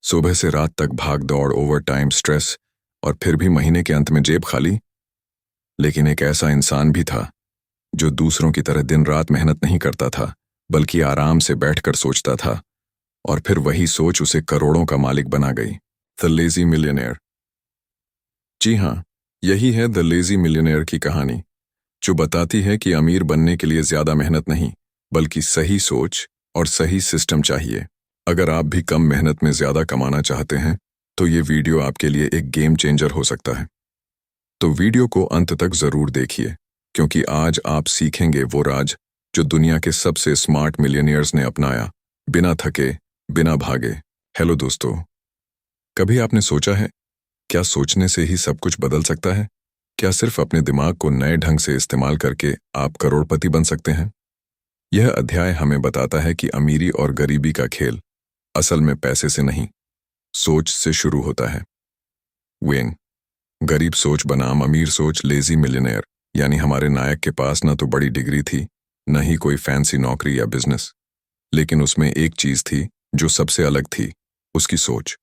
सुबह से रात तक भाग दौड़, ओवर टाइम, स्ट्रेस, और फिर भी महीने के अंत में जेब खाली। लेकिन एक ऐसा इंसान भी था जो दूसरों की तरह दिन रात मेहनत नहीं करता था, बल्कि आराम से बैठकर सोचता था, और फिर वही सोच उसे करोड़ों का मालिक बना गई। The lazy millionaire. जी हाँ, यही है द लेजी मिलियनेयर की कहानी, जो बताती है कि अमीर बनने के लिए ज्यादा मेहनत नहीं, बल्कि सही सोच और सही सिस्टम चाहिए। अगर आप भी कम मेहनत में ज्यादा कमाना चाहते हैं, तो ये वीडियो आपके लिए एक गेम चेंजर हो सकता है। तो वीडियो को अंत तक जरूर देखिए, क्योंकि आज आप सीखेंगे वो राज जो दुनिया के सबसे स्मार्ट मिलियनियर्स ने अपनाया, बिना थके, बिना भागे। हेलो दोस्तों, कभी आपने सोचा है, क्या सोचने से ही सब कुछ बदल सकता है? क्या सिर्फ अपने दिमाग को नए ढंग से इस्तेमाल करके आप करोड़पति बन सकते हैं? यह अध्याय हमें बताता है कि अमीरी और गरीबी का खेल असल में पैसे से नहीं, सोच से शुरू होता है। वेंग, गरीब सोच बनाम अमीर सोच। लेजी मिलियनेयर यानी हमारे नायक के पास न तो बड़ी डिग्री थी, न ही कोई फैंसी नौकरी या बिजनेस, लेकिन उसमें एक चीज थी जो सबसे अलग थी, उसकी सोच।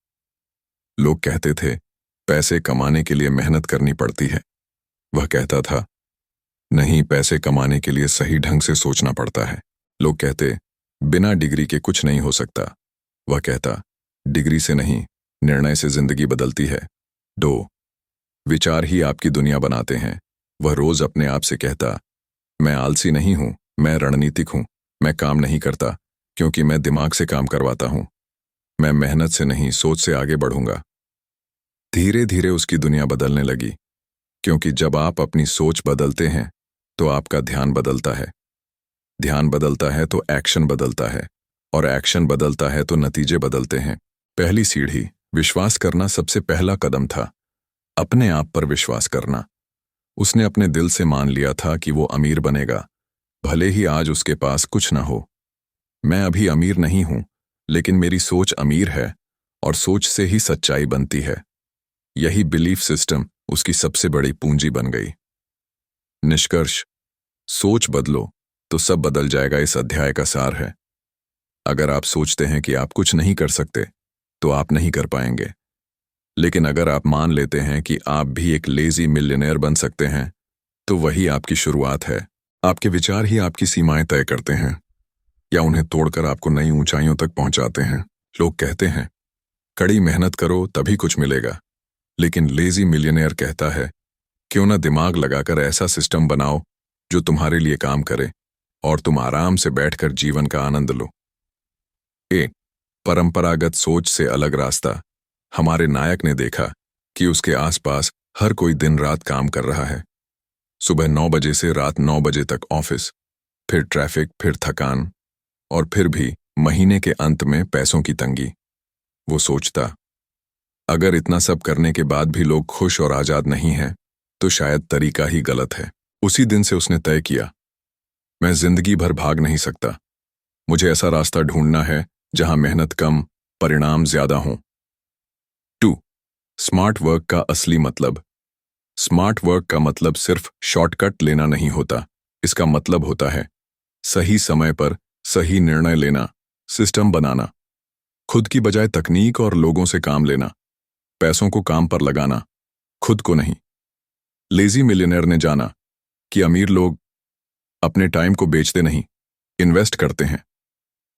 लोग कहते थे, पैसे कमाने के लिए मेहनत करनी पड़ती है। वह कहता था, नहीं, पैसे कमाने के लिए सही ढंग से सोचना पड़ता है। लोग कहते, बिना डिग्री के कुछ नहीं हो सकता। वह कहता, डिग्री से नहीं, निर्णय से जिंदगी बदलती है। 2 विचार ही आपकी दुनिया बनाते हैं। वह रोज अपने आप से कहता, मैं आलसी नहीं हूं, मैं रणनीतिक हूं, मैं काम नहीं करता क्योंकि मैं दिमाग से काम करवाता हूं, मैं मेहनत से नहीं, सोच से आगे बढ़ूंगा। धीरे धीरे उसकी दुनिया बदलने लगी, क्योंकि जब आप अपनी सोच बदलते हैं तो आपका ध्यान बदलता है, ध्यान बदलता है तो एक्शन बदलता है, और एक्शन बदलता है तो नतीजे बदलते हैं। पहली सीढ़ी विश्वास करना सबसे पहला कदम था, अपने आप पर विश्वास करना। उसने अपने दिल से मान लिया था कि वो अमीर बनेगा, भले ही आज उसके पास कुछ ना हो। मैं अभी अमीर नहीं हूं, लेकिन मेरी सोच अमीर है, और सोच से ही सच्चाई बनती है। यही बिलीफ सिस्टम उसकी सबसे बड़ी पूंजी बन गई। निष्कर्ष, सोच बदलो तो सब बदल जाएगा इस अध्याय का सार है। अगर आप सोचते हैं कि आप कुछ नहीं कर सकते, तो आप नहीं कर पाएंगे। लेकिन अगर आप मान लेते हैं कि आप भी एक लेजी मिलियनेयर बन सकते हैं, तो वही आपकी शुरुआत है। आपके विचार ही आपकी सीमाएं तय करते हैं, या उन्हें तोड़कर आपको नई ऊंचाइयों तक पहुंचाते हैं। लोग कहते हैं, कड़ी मेहनत करो तभी कुछ मिलेगा, लेकिन लेजी मिलियनेयर कहता है, क्यों ना दिमाग लगाकर ऐसा सिस्टम बनाओ जो तुम्हारे लिए काम करे, और तुम आराम से बैठकर जीवन का आनंद लो। परंपरागत सोच से अलग रास्ता। हमारे नायक ने देखा कि उसके आसपास हर कोई दिन रात काम कर रहा है। सुबह 9 बजे से रात 9 बजे तक ऑफिस, फिर ट्रैफिक, फिर थकान, और फिर भी महीने के अंत में पैसों की तंगी। वो सोचता, अगर इतना सब करने के बाद भी लोग खुश और आजाद नहीं हैं, तो शायद तरीका ही गलत है। उसी दिन से उसने तय किया, मैं जिंदगी भर भाग नहीं सकता, मुझे ऐसा रास्ता ढूंढना है जहां मेहनत कम, परिणाम ज्यादा हों। 2 स्मार्ट वर्क का असली मतलब। स्मार्ट वर्क का मतलब सिर्फ शॉर्टकट लेना नहीं होता, इसका मतलब होता है सही समय पर सही निर्णय लेना, सिस्टम बनाना, खुद की बजाय तकनीक और लोगों से काम लेना, पैसों को काम पर लगाना, खुद को नहीं। लेजी मिलियनेयर ने जाना कि अमीर लोग अपने टाइम को बेचते नहीं, इन्वेस्ट करते हैं।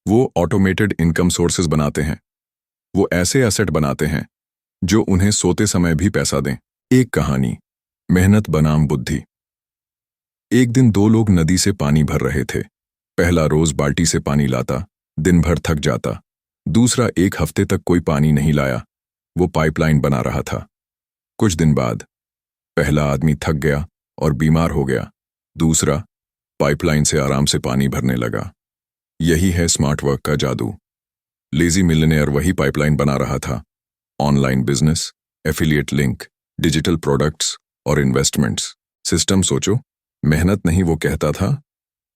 वो ऑटोमेटेड इनकम सोर्सेज बनाते हैं, वो ऐसे एसेट बनाते हैं जो उन्हें सोते समय भी पैसा दें। एक कहानी, मेहनत बनाम बुद्धि। एक दिन 2 लोग नदी से पानी भर रहे थे। पहला रोज बाल्टी से पानी लाता, दिन भर थक जाता। दूसरा 1 हफ्ते तक कोई पानी नहीं लाया, वो पाइपलाइन बना रहा था। कुछ दिन बाद पहला आदमी थक गया और बीमार हो गया, दूसरा पाइपलाइन से आराम से पानी भरने लगा। यही है स्मार्ट वर्क का जादू। लेजी मिलियनेयर वही पाइपलाइन बना रहा था, online business, affiliate link, digital products और इन्वेस्टमेंट्स। सिस्टम सोचो, मेहनत नहीं। वो कहता था,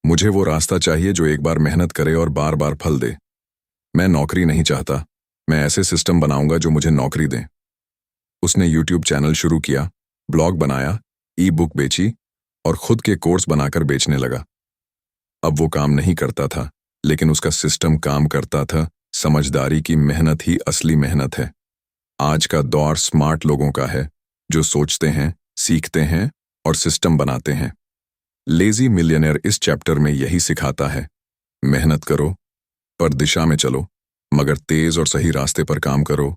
मुझे वो रास्ता चाहिए जो एक बार मेहनत करे और बार बार फल दे। मैं नौकरी नहीं चाहता, मैं ऐसे सिस्टम बनाऊंगा जो मुझे नौकरी दें। उसने यूट्यूब चैनल शुरू किया, ब्लॉग बनाया, ई बुक बेची, और खुद के कोर्स बनाकर बेचने लगा। अब वो काम नहीं करता था, लेकिन उसका सिस्टम काम करता था, समझदारी की मेहनत ही असली मेहनत है। आज का दौर स्मार्ट लोगों का है, जो सोचते हैं, सीखते हैं और सिस्टम बनाते हैं। लेजी मिलियनेयर इस चैप्टर में यही सिखाता है। मेहनत करो, पर दिशा में चलो, मगर तेज और सही रास्ते पर काम करो,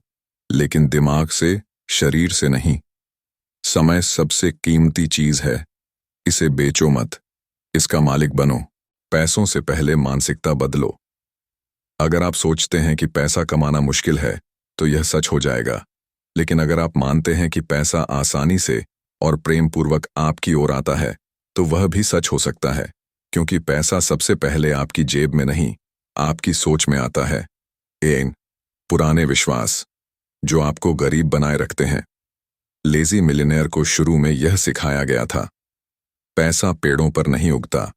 लेकिन दिमाग से, शरीर से नहीं। समय सबसे कीमती चीज है, इसे बेचो मत, इसका मालिक बनो। पैसों से पहले मानसिकता बदलो। अगर आप सोचते हैं कि पैसा कमाना मुश्किल है, तो यह सच हो जाएगा। लेकिन अगर आप मानते हैं कि पैसा आसानी से और प्रेम पूर्वक आपकी ओर आता है, तो वह भी सच हो सकता है, क्योंकि पैसा सबसे पहले आपकी जेब में नहीं, आपकी सोच में आता है। पुराने विश्वास जो आपको गरीब बनाए रखते हैं। लेजी मिलियनेयर को शुरू में यह सिखाया गया था, पैसा पेड़ों पर नहीं उगता।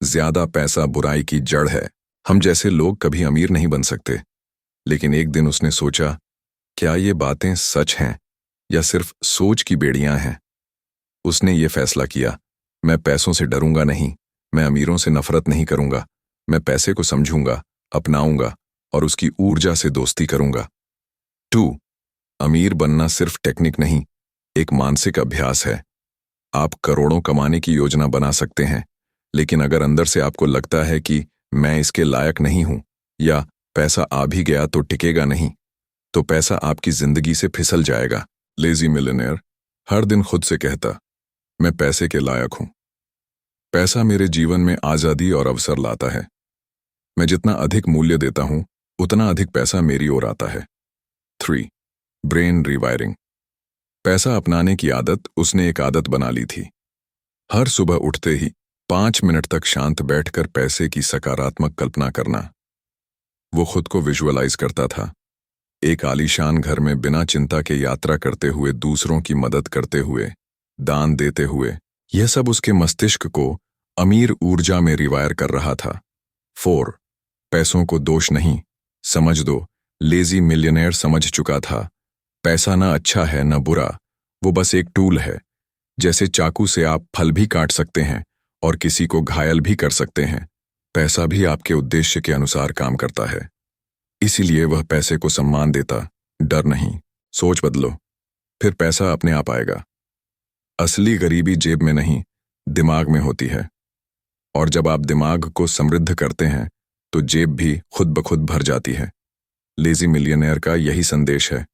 ज्यादा पैसा बुराई की जड़ है। हम जैसे लोग कभी अमीर नहीं बन सकते। लेकिन एक दिन उसने सोचा, क्या ये बातें सच हैं या सिर्फ सोच की बेड़ियां हैं? उसने ये फैसला किया, मैं पैसों से डरूंगा नहीं, मैं अमीरों से नफरत नहीं करूंगा, मैं पैसे को समझूंगा, अपनाऊंगा और उसकी ऊर्जा से दोस्ती करूंगा। 2. अमीर बनना सिर्फ टेक्निक नहीं, एक मानसिक अभ्यास है। आप करोड़ों कमाने की योजना बना सकते हैं, लेकिन अगर अंदर से आपको लगता है कि मैं इसके लायक नहीं हूं या पैसा आ भी गया तो टिकेगा नहीं, तो पैसा आपकी जिंदगी से फिसल जाएगा। लेजी मिलियनेयर हर दिन खुद से कहता, मैं पैसे के लायक हूं। पैसा मेरे जीवन में आजादी और अवसर लाता है। मैं जितना अधिक मूल्य देता हूं, उतना अधिक पैसा मेरी ओर आता है। 3. Brain rewiring. पैसा अपनाने की आदत उसने एक आदत बना ली थी। हर सुबह उठते ही 5 मिनट तक शांत बैठकर पैसे की सकारात्मक कल्पना करना। वो खुद को विजुअलाइज करता था, एक आलीशान घर में बिना चिंता के यात्रा करते हुए, दूसरों की मदद करते हुए, दान देते हुए। यह सब उसके मस्तिष्क को अमीर ऊर्जा में रिवायर कर रहा था। 4. पैसों को दोष नहीं, समझ दो। लेजी मिलियनेयर समझ चुका था, पैसा ना अच्छा है ना बुरा, वो बस एक टूल है। जैसे चाकू से आप फल भी काट सकते हैं और किसी को घायल भी कर सकते हैं, पैसा भी आपके उद्देश्य के अनुसार काम करता है। इसीलिए वह पैसे को सम्मान देता, डर नहीं। सोच बदलो, फिर पैसा अपने आप आएगा। असली गरीबी जेब में नहीं, दिमाग में होती है। और जब आप दिमाग को समृद्ध करते हैं, तो जेब भी खुद ब खुद भर जाती है। लेजी मिलियनेयर का यही संदेश है,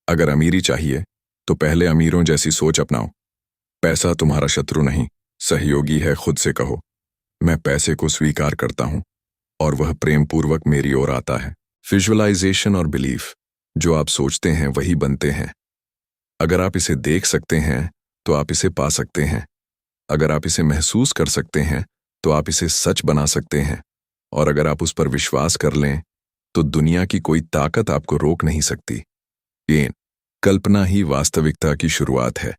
अगर अमीरी चाहिए तो पहले अमीरों जैसी सोच अपनाओ। पैसा तुम्हारा शत्रु नहीं, सहयोगी है। खुद से कहो, मैं पैसे को स्वीकार करता हूं और वह प्रेम पूर्वक मेरी ओर आता है। विजुअलाइजेशन और बिलीफ, जो आप सोचते हैं वही बनते हैं। अगर आप इसे देख सकते हैं तो आप इसे पा सकते हैं। अगर आप इसे महसूस कर सकते हैं तो आप इसे सच बना सकते हैं। और अगर आप उस पर विश्वास कर लें तो दुनिया की कोई ताकत आपको रोक नहीं सकती। ये कल्पना ही वास्तविकता की शुरुआत है।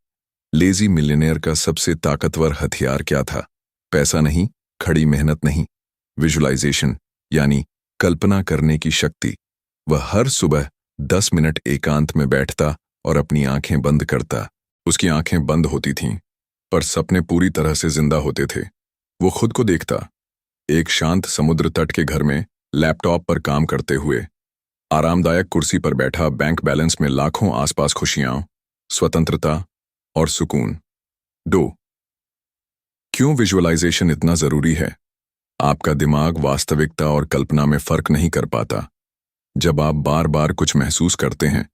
लेजी मिलियनेयर का सबसे ताकतवर हथियार क्या था? पैसा नहीं, खड़ी मेहनत नहीं, विजुअलाइजेशन यानी कल्पना करने की शक्ति। वह हर सुबह 10 मिनट एकांत में बैठता और अपनी आंखें बंद करता। उसकी आंखें बंद होती थीं, पर सपने पूरी तरह से जिंदा होते थे। वो खुद को देखता, एक शांत समुद्र तट के घर में लैपटॉप पर काम करते हुए, आरामदायक कुर्सी पर बैठा, बैंक बैलेंस में लाखों, आसपास खुशियां, स्वतंत्रता और सुकून। 2. क्यों विजुअलाइजेशन इतना जरूरी है? आपका दिमाग वास्तविकता और कल्पना में फर्क नहीं कर पाता। जब आप बार बार कुछ महसूस करते हैं,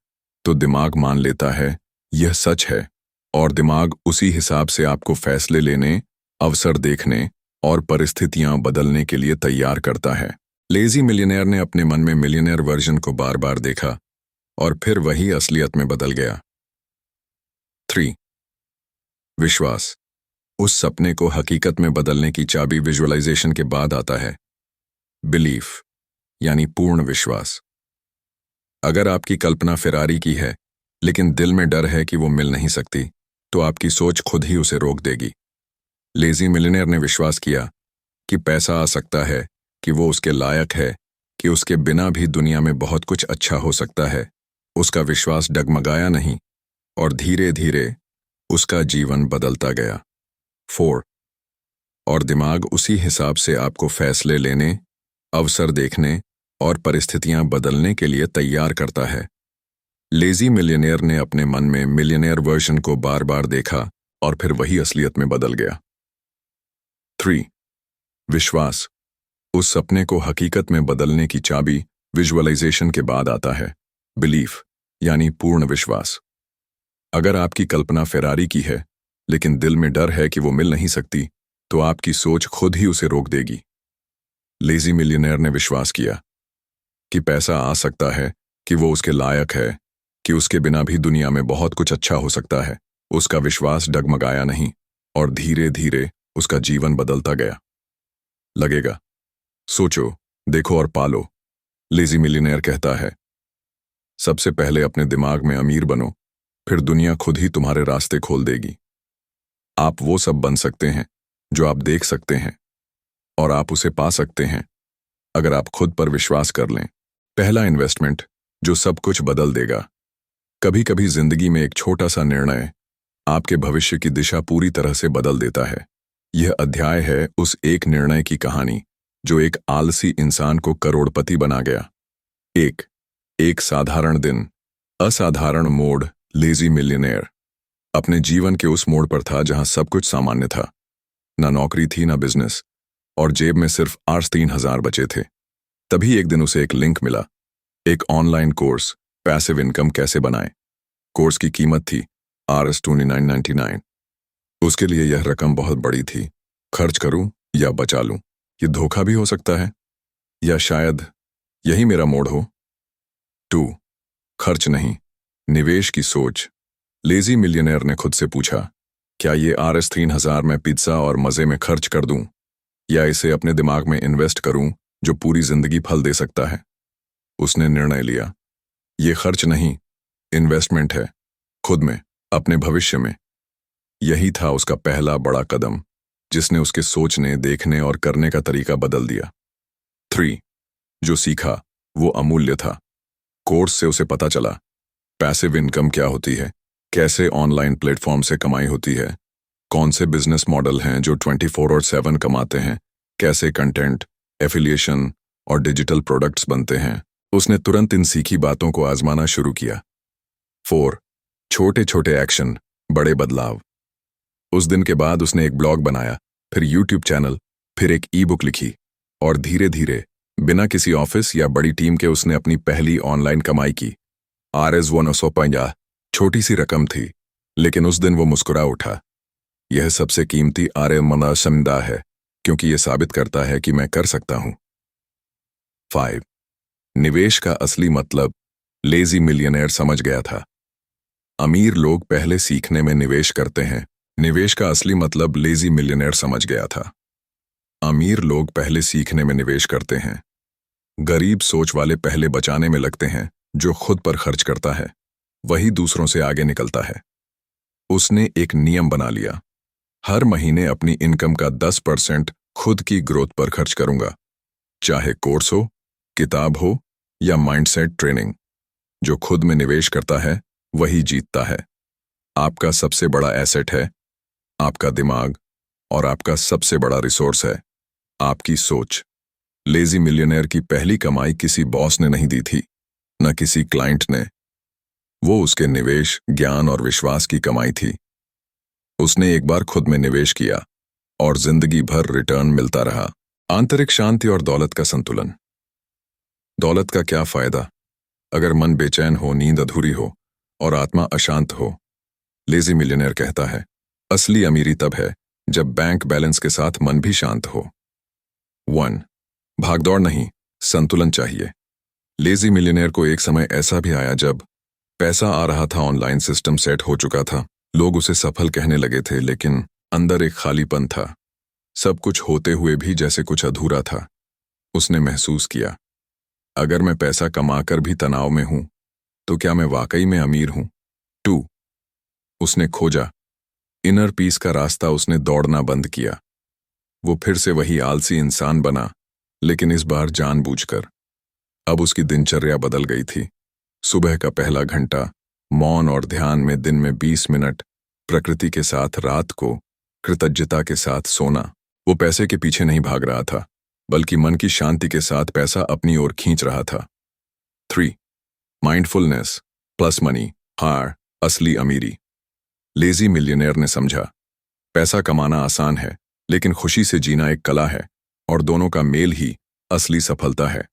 तो दिमाग मान लेता है यह सच है, और दिमाग उसी हिसाब से आपको फैसले लेने, अवसर देखने और परिस्थितियां बदलने के लिए तैयार करता है। लेजी मिलियनेयर ने अपने मन में मिलियनेयर वर्जन को बार बार देखा और फिर वही असलियत में बदल गया। 3. विश्वास। उस सपने को हकीकत में बदलने की चाबी विजुअलाइजेशन के बाद आता है। बिलीफ यानी पूर्ण विश्वास। अगर आपकी कल्पना फेरारी की है, लेकिन दिल में डर है कि वो मिल नहीं सकती, तो आपकी सोच खुद ही उसे रोक देगी। लेजी मिलियनेयर ने विश्वास किया कि पैसा आ सकता है, कि वो उसके लायक है, कि उसके बिना भी दुनिया में बहुत कुछ अच्छा हो सकता है। उसका विश्वास डगमगाया नहीं और धीरे धीरे उसका जीवन बदलता गया। 4. और दिमाग उसी हिसाब से आपको फैसले लेने, अवसर देखने और परिस्थितियां बदलने के लिए तैयार करता है। लेजी मिलियनेयर ने अपने मन में मिलियनेयर वर्जन को बार बार देखा और फिर वही असलियत में बदल गया। 3. विश्वास। उस सपने को हकीकत में बदलने की चाबी विजुअलाइजेशन के बाद आता है। बिलीफ यानी पूर्ण विश्वास। अगर आपकी कल्पना फेरारी की है लेकिन दिल में डर है कि वो मिल नहीं सकती, तो आपकी सोच खुद ही उसे रोक देगी। लेजी मिलियनेयर ने विश्वास किया कि पैसा आ सकता है, कि वो उसके लायक है, कि उसके बिना भी दुनिया में बहुत कुछ अच्छा हो सकता है। उसका विश्वास डगमगाया नहीं और धीरे धीरे उसका जीवन बदलता गया। लगेगा, सोचो, देखो और पालो। लेजी मिलियनेयर कहता है, सबसे पहले अपने दिमाग में अमीर बनो, फिर दुनिया खुद ही तुम्हारे रास्ते खोल देगी। आप वो सब बन सकते हैं जो आप देख सकते हैं, और आप उसे पा सकते हैं अगर आप खुद पर विश्वास कर लें। पहला इन्वेस्टमेंट जो सब कुछ बदल देगा। कभी कभी जिंदगी में एक छोटा सा निर्णय आपके भविष्य की दिशा पूरी तरह से बदल देता है। यह अध्याय है उस एक निर्णय की कहानी जो एक आलसी इंसान को करोड़पति बना गया। एक साधारण दिन, असाधारण मोड़। लेजी मिलियनेयर अपने जीवन के उस मोड़ पर था जहां सब कुछ सामान्य था। ना नौकरी थी, ना बिजनेस, और जेब में सिर्फ $3,000 बचे थे। तभी एक दिन उसे एक लिंक मिला, एक ऑनलाइन कोर्स, पैसिव इनकम कैसे बनाएं। कोर्स की कीमत थी $29.99। उसके लिए यह रकम बहुत बड़ी थी। खर्च करूं या बचा लूं, ये धोखा भी हो सकता है, या शायद यही मेरा मोड़ हो। 2. खर्च नहीं, निवेश की सोच। लेजी मिलियनेयर ने खुद से पूछा, क्या ये $3,000 मैं पिज्जा और मजे में खर्च कर दूं, या इसे अपने दिमाग में इन्वेस्ट करूं जो पूरी जिंदगी फल दे सकता है। उसने निर्णय लिया, ये खर्च नहीं, इन्वेस्टमेंट है, खुद में, अपने भविष्य में। यही था उसका पहला बड़ा कदम, जिसने उसके सोचने, देखने और करने का तरीका बदल दिया। 3. जो सीखा वो अमूल्य था। कोर्स से उसे पता चला पैसिव इनकम क्या होती है, कैसे ऑनलाइन प्लेटफॉर्म से कमाई होती है, कौन से बिजनेस मॉडल हैं जो 24/7 कमाते हैं, कैसे कंटेंट, एफिलिएशन और डिजिटल प्रोडक्ट्स बनते हैं। उसने तुरंत इन सीखी बातों को आजमाना शुरू किया। 4. छोटे छोटे एक्शन, बड़े बदलाव। उस दिन के बाद उसने एक ब्लॉग बनाया, फिर यूट्यूब चैनल, फिर एक ई-बुक लिखी, और धीरे धीरे, बिना किसी ऑफिस या बड़ी टीम के, उसने अपनी पहली ऑनलाइन कमाई की। $150, छोटी सी रकम थी, लेकिन उस दिन वो मुस्कुरा उठा। यह सबसे कीमती आर्यमनाशमदा है, क्योंकि यह साबित करता है कि मैं कर सकता हूं। 5. निवेश का असली मतलब। लेजी मिलियनेयर समझ गया था। अमीर लोग पहले सीखने में निवेश करते हैं, निवेश का असली मतलब लेजी मिलियनेयर समझ गया था। अमीर लोग पहले सीखने में निवेश करते हैं, गरीब सोच वाले पहले बचाने में लगते हैं। जो खुद पर खर्च करता है वही दूसरों से आगे निकलता है। उसने एक नियम बना लिया, हर महीने अपनी इनकम का 10% खुद की ग्रोथ पर खर्च करूंगा, चाहे कोर्स हो, किताब हो या माइंडसेट ट्रेनिंग। जो खुद में निवेश करता है वही जीतता है। आपका सबसे बड़ा एसेट है आपका दिमाग, और आपका सबसे बड़ा रिसोर्स है आपकी सोच। लेजी मिलियनेयर की पहली कमाई किसी बॉस ने नहीं दी थी, न किसी क्लाइंट ने। वो उसके निवेश, ज्ञान और विश्वास की कमाई थी। उसने एक बार खुद में निवेश किया और जिंदगी भर रिटर्न मिलता रहा। आंतरिक शांति और दौलत का संतुलन। दौलत का क्या फायदा अगर मन बेचैन हो, नींद अधूरी हो और आत्मा अशांत हो। लेजी मिलियनेयर कहता है, असली अमीरी तब है जब बैंक बैलेंस के साथ मन भी शांत हो। 1. भागदौड़ नहीं, संतुलन चाहिए। लेजी मिलियनेयर को एक समय ऐसा भी आया जब पैसा आ रहा था, ऑनलाइन सिस्टम सेट हो चुका था, लोग उसे सफल कहने लगे थे, लेकिन अंदर एक खालीपन था। सब कुछ होते हुए भी जैसे कुछ अधूरा था। उसने महसूस किया, अगर मैं पैसा कमाकर भी तनाव में हूं, तो क्या मैं वाकई में अमीर हूं। 2. उसने खोजा इनर पीस का रास्ता। उसने दौड़ना बंद किया। वो फिर से वही आलसी इंसान बना, लेकिन इस बार जानबूझकर। अब उसकी दिनचर्या बदल गई थी। सुबह का पहला घंटा मौन और ध्यान में, दिन में 20 मिनट प्रकृति के साथ, रात को कृतज्ञता के साथ सोना। वो पैसे के पीछे नहीं भाग रहा था, बल्कि मन की शांति के साथ पैसा अपनी ओर खींच रहा था। 3. माइंडफुलनेस प्लस मनी हार असली अमीरी। लेजी मिलियनेयर ने समझा, पैसा कमाना आसान है, लेकिन खुशी से जीना एक कला है, और दोनों का मेल ही असली सफलता है।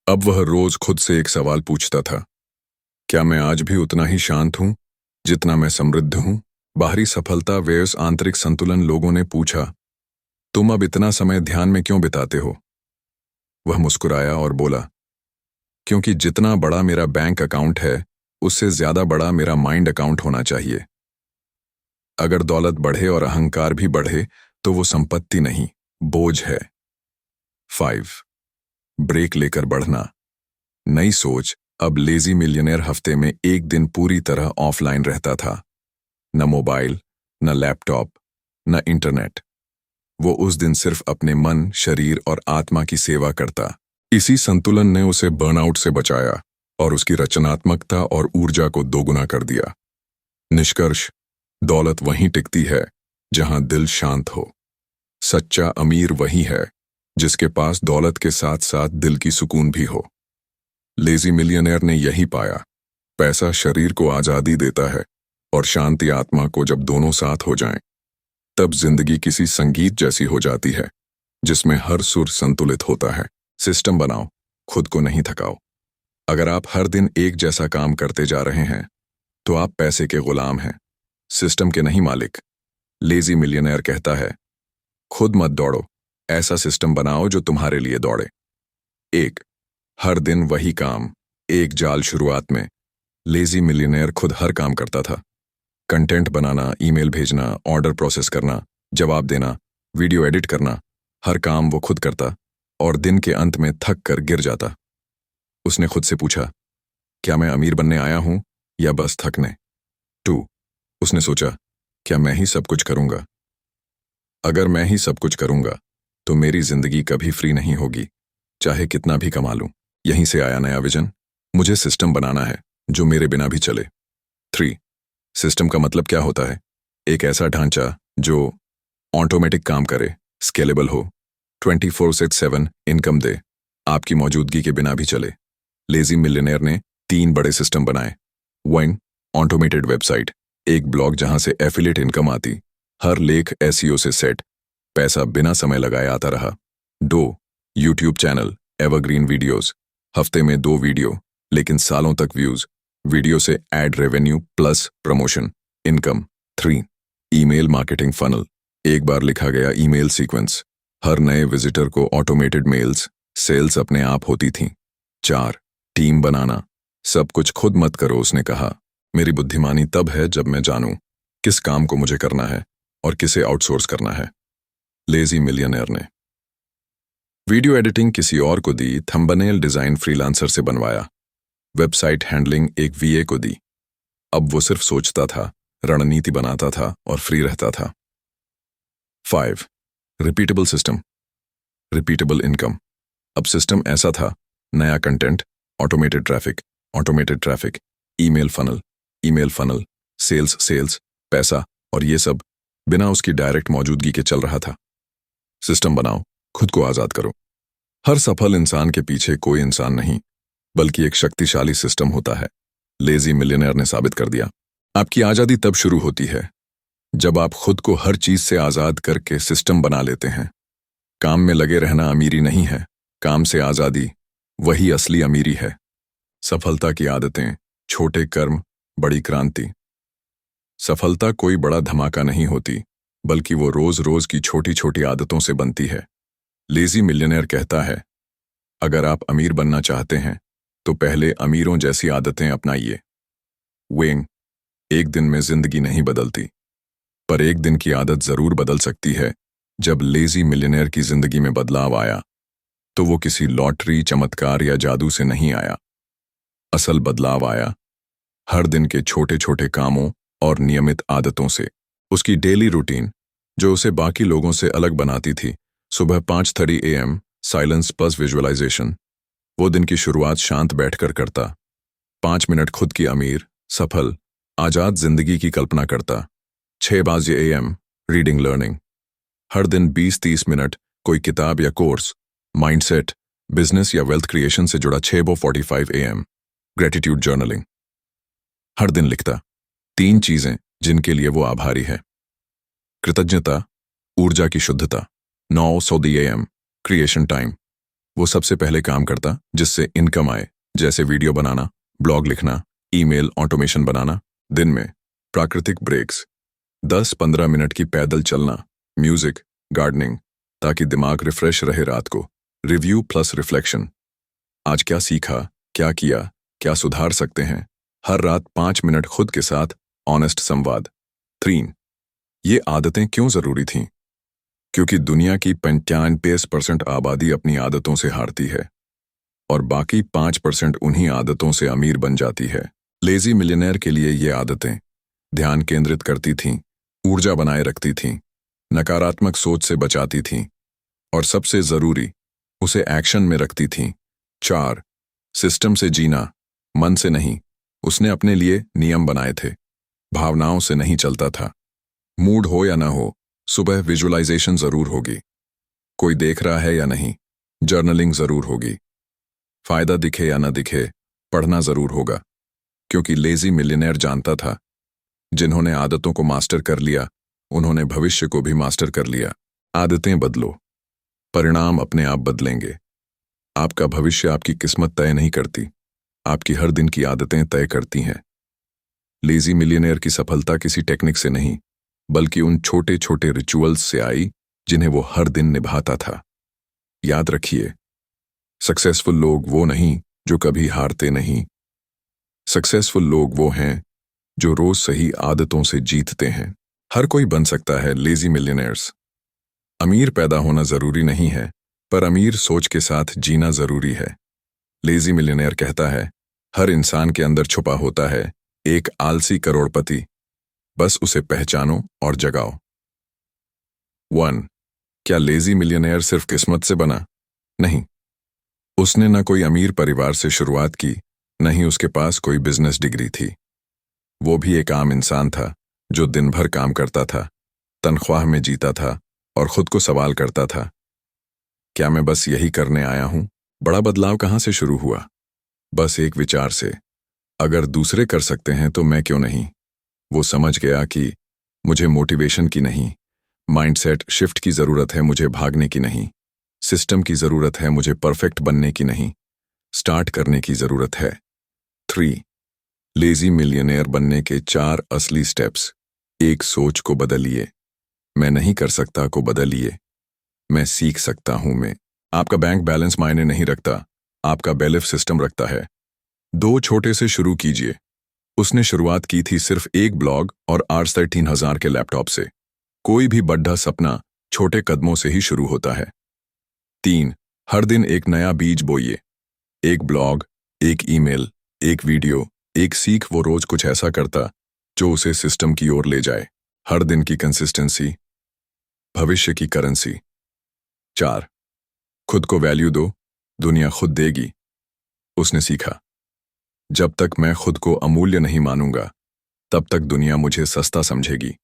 अब वह रोज खुद से एक सवाल पूछता था, क्या मैं आज भी उतना ही शांत हूं जितना मैं समृद्ध हूं? बाहरी सफलता वर्सेस आंतरिक संतुलन। लोगों ने पूछा, तुम अब इतना समय ध्यान में क्यों बिताते हो? वह मुस्कुराया और बोला, क्योंकि जितना बड़ा मेरा बैंक अकाउंट है, उससे ज्यादा बड़ा मेरा माइंड अकाउंट होना चाहिए। अगर दौलत बढ़े और अहंकार भी बढ़े तो वो संपत्ति नहीं, बोझ है। 5. ब्रेक लेकर बढ़ना। नई सोच। अब लेजी मिलियनेयर हफ्ते में एक दिन पूरी तरह ऑफलाइन रहता था। न मोबाइल, न लैपटॉप, न इंटरनेट। वो उस दिन सिर्फ अपने मन, शरीर और आत्मा की सेवा करता। इसी संतुलन ने उसे बर्नआउट से बचाया और उसकी रचनात्मकता और ऊर्जा को दोगुना कर दिया। निष्कर्ष, दौलत वहीं टिकती है जहां दिल शांत हो। सच्चा अमीर वही है जिसके पास दौलत के साथ साथ दिल की सुकून भी हो। लेजी मिलियनेयर ने यही पाया, पैसा शरीर को आजादी देता है और शांति आत्मा को। जब दोनों साथ हो जाएं, तब जिंदगी किसी संगीत जैसी हो जाती है जिसमें हर सुर संतुलित होता है। सिस्टम बनाओ, खुद को नहीं थकाओ। अगर आप हर दिन एक जैसा काम करते जा रहे हैं तो आप पैसे के गुलाम हैं, सिस्टम के नहीं मालिक। लेजी मिलियनेयर कहता है, खुद मत दौड़ो, ऐसा सिस्टम बनाओ जो तुम्हारे लिए दौड़े। 1. हर दिन वही काम। एक जाल। शुरुआत में लेजी मिलियनेयर खुद हर काम करता था। कंटेंट बनाना, ईमेल भेजना, ऑर्डर प्रोसेस करना, जवाब देना, वीडियो एडिट करना, हर काम वो खुद करता और दिन के अंत में थक कर गिर जाता। उसने खुद से पूछा, क्या मैं अमीर बनने आया हूं या बस थकने? 2. उसने सोचा, क्या मैं ही सब कुछ करूंगा? अगर मैं ही सब कुछ करूंगा तो मेरी जिंदगी कभी फ्री नहीं होगी, चाहे कितना भी कमा लूं। यहीं से आया नया विजन, मुझे सिस्टम बनाना है जो मेरे बिना भी चले। 3. सिस्टम का मतलब क्या होता है? एक ऐसा ढांचा जो ऑटोमेटिक काम करे, स्केलेबल हो, 24/7 इनकम दे, आपकी मौजूदगी के बिना भी चले। लेजी मिलियनेयर ने 3 बड़े सिस्टम बनाए। 1. ऑटोमेटेड वेबसाइट, एक ब्लॉग जहां से एफिलिएट इनकम आती, हर लेख एसईओ से सेट, पैसा बिना समय लगाए आता रहा। 2. यूट्यूब चैनल, एवरग्रीन वीडियोस, हफ्ते में 2 वीडियो लेकिन सालों तक व्यूज, वीडियो से ad revenue plus promotion income. 3. Email marketing funnel, एक बार लिखा गया ईमेल सीक्वेंस, हर नए विजिटर को ऑटोमेटेड मेल्स, सेल्स अपने आप होती थीं। 4. टीम बनाना, सब कुछ खुद मत करो। उसने कहा, मेरी बुद्धिमानी तब है जब मैं जानूं किस काम को मुझे करना है और किसे आउटसोर्स करना है। लेजी मिलियनेयर ने वीडियो एडिटिंग किसी और को दी, थंबनेल डिजाइन फ्रीलांसर से बनवाया, वेबसाइट हैंडलिंग एक वीए को दी। अब वो सिर्फ सोचता था, रणनीति बनाता था और फ्री रहता था। 5. Repeatable system, repeatable income. अब सिस्टम ऐसा था, नया content, automated traffic, email funnel, sales, पैसा, और ये सब बिना उसकी डायरेक्ट मौजूदगी के चल रहा था। सिस्टम बनाओ, खुद को आजाद करो। हर सफल इंसान के पीछे कोई इंसान नहीं, बल्कि एक शक्तिशाली सिस्टम होता है। लेजी मिलियनेयर ने साबित कर दिया, आपकी आजादी तब शुरू होती है जब आप खुद को हर चीज से आजाद करके सिस्टम बना लेते हैं। काम में लगे रहना अमीरी नहीं है, काम से आजादी वही असली अमीरी है। सफलता की आदतें, छोटे कर्म, बड़ी क्रांति। सफलता कोई बड़ा धमाका नहीं होती, बल्कि वो रोज रोज की छोटी छोटी आदतों से बनती है। लेजी मिलियनेयर कहता है, अगर आप अमीर बनना चाहते हैं तो पहले अमीरों जैसी आदतें अपनाइए। वेंग, एक दिन में जिंदगी नहीं बदलती, पर एक दिन की आदत जरूर बदल सकती है। जब लेजी मिलियनेयर की जिंदगी में बदलाव आया तो वो किसी लॉटरी, चमत्कार या जादू से नहीं आया। असल बदलाव आया हर दिन के छोटे छोटे कामों और नियमित आदतों से। उसकी डेली रूटीन, जो उसे बाकी लोगों से अलग बनाती थी, सुबह 5:30 AM साइलेंस प्लस विजुअलाइजेशन। वो दिन की शुरुआत शांत बैठकर करता, 5 मिनट खुद की अमीर, सफल, आजाद जिंदगी की कल्पना करता। 6 AM रीडिंग लर्निंग, हर दिन 20-30 मिनट कोई किताब या कोर्स, माइंडसेट, बिजनेस या वेल्थ क्रिएशन से जुड़ा 6:45 AM। Gratitude journaling. हर दिन लिखता 3 चीजें जिनके लिए वो आभारी है। कृतज्ञता, ऊर्जा की शुद्धता। 9:100 AM क्रिएशन टाइम। वो सबसे पहले काम करता जिससे इनकम आए, जैसे वीडियो बनाना, ब्लॉग लिखना, ईमेल ऑटोमेशन बनाना। दिन में प्राकृतिक ब्रेक्स, 10-15 मिनट की पैदल चलना, म्यूजिक, गार्डनिंग, ताकि दिमाग रिफ्रेश रहे रात को। Review plus reflection. आज क्या सीखा, क्या किया, क्या सुधार सकते हैं। हर रात 5 मिनट खुद के साथ ऑनेस्ट संवाद। 3 ये आदतें क्यों जरूरी थीं? क्योंकि दुनिया की 95% आबादी अपनी आदतों से हारती है और बाकी 5% उन्हीं आदतों से अमीर बन जाती है। लेजी मिलियनेयर के लिए ये आदतें ध्यान केंद्रित करती थीं, ऊर्जा बनाए रखती थीं, नकारात्मक सोच से बचाती थीं और सबसे जरूरी, उसे एक्शन में रखती थीं। 4 सिस्टम से जीना, मन से नहीं। उसने अपने लिए नियम बनाए थे, भावनाओं से नहीं चलता था। मूड हो या ना हो, सुबह विजुअलाइजेशन जरूर होगी। कोई देख रहा है या नहीं, जर्नलिंग जरूर होगी। फायदा दिखे या ना दिखे, पढ़ना जरूर होगा। क्योंकि लेजी मिलियनेयर जानता था, जिन्होंने आदतों को मास्टर कर लिया, उन्होंने भविष्य को भी मास्टर कर लिया। आदतें बदलो, परिणाम अपने आप बदलेंगे। आपका भविष्य आपकी किस्मत तय नहीं करती, आपकी हर दिन की आदतें तय करती हैं। लेजी मिलियनेयर की सफलता किसी टेक्निक से नहीं, बल्कि उन छोटे छोटे रिचुअल्स से आई जिन्हें वो हर दिन निभाता था। याद रखिए, सक्सेसफुल लोग वो नहीं जो कभी हारते नहीं। सक्सेसफुल लोग वो हैं जो रोज सही आदतों से जीतते हैं। हर कोई बन सकता है लेजी मिलियनेयर्स। अमीर पैदा होना जरूरी नहीं है, पर अमीर सोच के साथ जीना जरूरी है। लेजी मिलियनेयर कहता है, हर इंसान के अंदर छुपा होता है एक आलसी करोड़पति, बस उसे पहचानो और जगाओ। 1 क्या लेजी मिलियनेयर सिर्फ किस्मत से बना? नहीं। उसने न कोई अमीर परिवार से शुरुआत की, न ही उसके पास कोई बिजनेस डिग्री थी। वो भी एक आम इंसान था जो दिन भर काम करता था, तनख्वाह में जीता था और खुद को सवाल करता था, क्या मैं बस यही करने आया हूं? बड़ा बदलाव कहां से शुरू हुआ? बस एक विचार से, अगर दूसरे कर सकते हैं तो मैं क्यों नहीं। वो समझ गया कि मुझे मोटिवेशन की नहीं, माइंडसेट शिफ्ट की जरूरत है, मुझे भागने की नहीं। सिस्टम की जरूरत है, मुझे परफेक्ट बनने की नहीं, स्टार्ट करने की जरूरत है। 3 लेजी मिलियनेयर बनने के 4 असली स्टेप्स। 1 सोच को बदलिए। मैं नहीं कर सकता को बदलिए, मैं सीख सकता हूं। मैं आपका बैंक बैलेंस मायने नहीं रखता, आपका बेलिफ सिस्टम रखता है। 2 छोटे से शुरू कीजिए। उसने शुरुआत की थी सिर्फ एक ब्लॉग और आज 13,000 के लैपटॉप से। कोई भी बड़ा सपना छोटे कदमों से ही शुरू होता है। 3 हर दिन एक नया बीज बोइए। एक ब्लॉग, एक ईमेल, एक वीडियो, एक सीख। वो रोज कुछ ऐसा करता जो उसे सिस्टम की ओर ले जाए। हर दिन की कंसिस्टेंसी, भविष्य की करेंसी। 4 खुद को वैल्यू दो, दुनिया खुद देगी। उसने सीखा, जब तक मैं खुद को अमूल्य नहीं मानूंगा, तब तक दुनिया मुझे सस्ता समझेगी।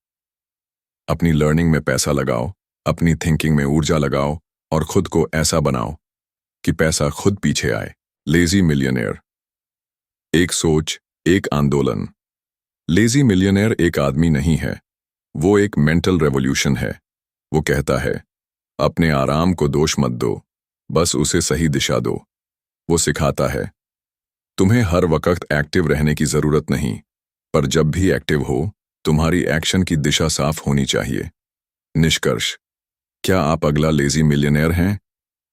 अपनी लर्निंग में पैसा लगाओ, अपनी थिंकिंग में ऊर्जा लगाओ और खुद को ऐसा बनाओ कि पैसा खुद पीछे आए। Lazy millionaire. एक सोच, एक आंदोलन। लेजी मिलियनेयर एक आदमी नहीं है, वो एक मेंटल रेवोल्यूशन है। वो कहता है, अपने आराम को दोष मत दो, बस उसे सही दिशा दो। वो सिखाता है, तुम्हें हर वक्त एक्टिव रहने की जरूरत नहीं, पर जब भी एक्टिव हो, तुम्हारी एक्शन की दिशा साफ होनी चाहिए। निष्कर्ष, क्या आप अगला लेजी मिलियनेयर हैं?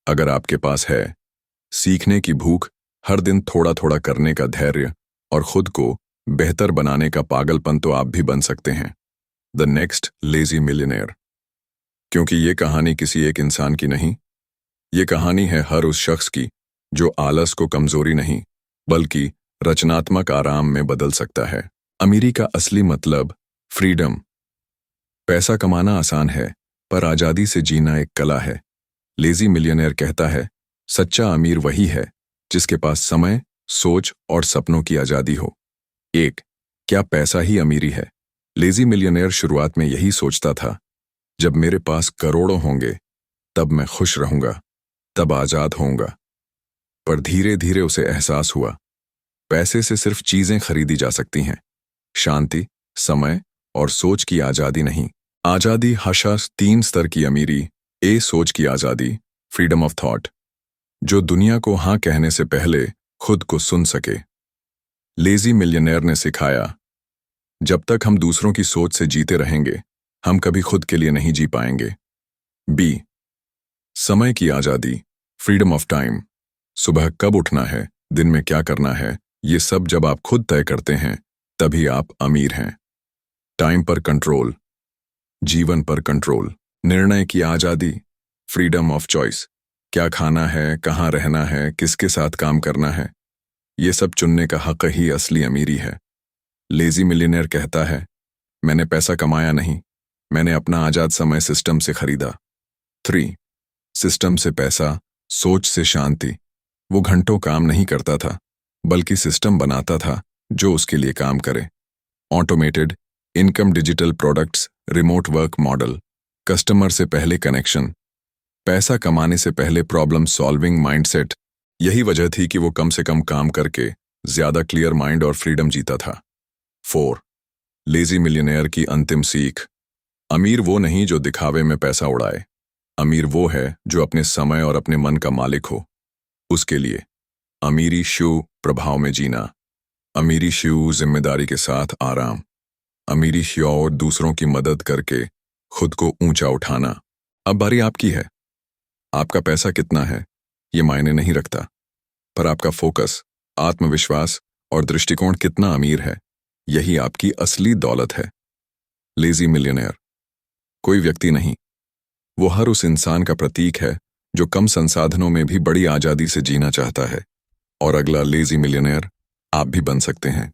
अगर आपके पास है सीखने की भूख, हर दिन थोड़ा थोड़ा करने का धैर्य और खुद को बेहतर बनाने का पागलपन, तो आप भी बन सकते हैं द नेक्स्ट लेजी मिलियनेयर। क्योंकि ये कहानी किसी एक इंसान की नहीं, ये कहानी है हर उस शख्स की जो आलस को कमजोरी नहीं, बल्कि रचनात्मक आराम में बदल सकता है। अमीरी का असली मतलब फ्रीडम। पैसा कमाना आसान है, पर आजादी से जीना एक कला है। लेजी मिलियनेयर कहता है, सच्चा अमीर वही है जिसके पास समय, सोच और सपनों की आजादी हो। 1 क्या पैसा ही अमीरी है? लेजी मिलियनेयर शुरुआत में यही सोचता था, जब मेरे पास करोड़ों होंगे तब मैं खुश रहूंगा। तब आजाद होऊंगा। पर धीरे धीरे उसे एहसास हुआ, पैसे से सिर्फ चीजें खरीदी जा सकती हैं, शांति, समय और सोच की आजादी नहीं। आजादी हशा 3 स्तर की अमीरी। ए, सोच की आजादी, फ्रीडम ऑफ थॉट, जो दुनिया को हाँ कहने से पहले खुद को सुन सके। लेजी मिलियनेयर ने सिखाया, जब तक हम दूसरों की सोच से जीते रहेंगे, हम कभी खुद के लिए नहीं जी पाएंगे। बी, समय की आजादी, फ्रीडम ऑफ टाइम, सुबह कब उठना है, दिन में क्या करना है, ये सब जब आप खुद तय करते हैं, तभी आप अमीर हैं। टाइम पर कंट्रोल, जीवन पर कंट्रोल, निर्णय की आजादी, फ्रीडम ऑफ चॉइस, क्या खाना है, कहाँ रहना है, किसके साथ काम करना है, ये सब चुनने का हक ही असली अमीरी है। लेजी मिलियनेयर कहता है, मैंने पैसा कमाया नहीं, मैंने अपना आजाद समय सिस्टम से खरीदा। 3, सिस्टम से पैसा, सोच से शांति। वो घंटों काम नहीं करता था, बल्कि सिस्टम बनाता था जो उसके लिए काम करे। Automated income, digital products, remote work model, customer से पहले कनेक्शन, पैसा कमाने से पहले प्रॉब्लम सॉल्विंग माइंडसेट। यही वजह थी कि वो कम से कम काम करके ज्यादा क्लियर माइंड और फ्रीडम जीता था। 4, लेजी मिलियनेयर की अंतिम सीख, अमीर वो नहीं जो दिखावे में पैसा उड़ाए, अमीर वो है जो अपने समय और अपने मन का मालिक हो। उसके लिए अमीरी शू प्रभाव में जीना, अमीरी शू जिम्मेदारी के साथ आराम, अमीरी श्योर दूसरों की मदद करके खुद को ऊंचा उठाना। अब बारी आपकी है। आपका पैसा कितना है ये मायने नहीं रखता, पर आपका फोकस, आत्मविश्वास और दृष्टिकोण कितना अमीर है, यही आपकी असली दौलत है। लेजी मिलियनेयर कोई व्यक्ति नहीं, वो हर उस इंसान का प्रतीक है जो कम संसाधनों में भी बड़ी आजादी से जीना चाहता है। और अगला लेजी मिलियनेयर आप भी बन सकते हैं।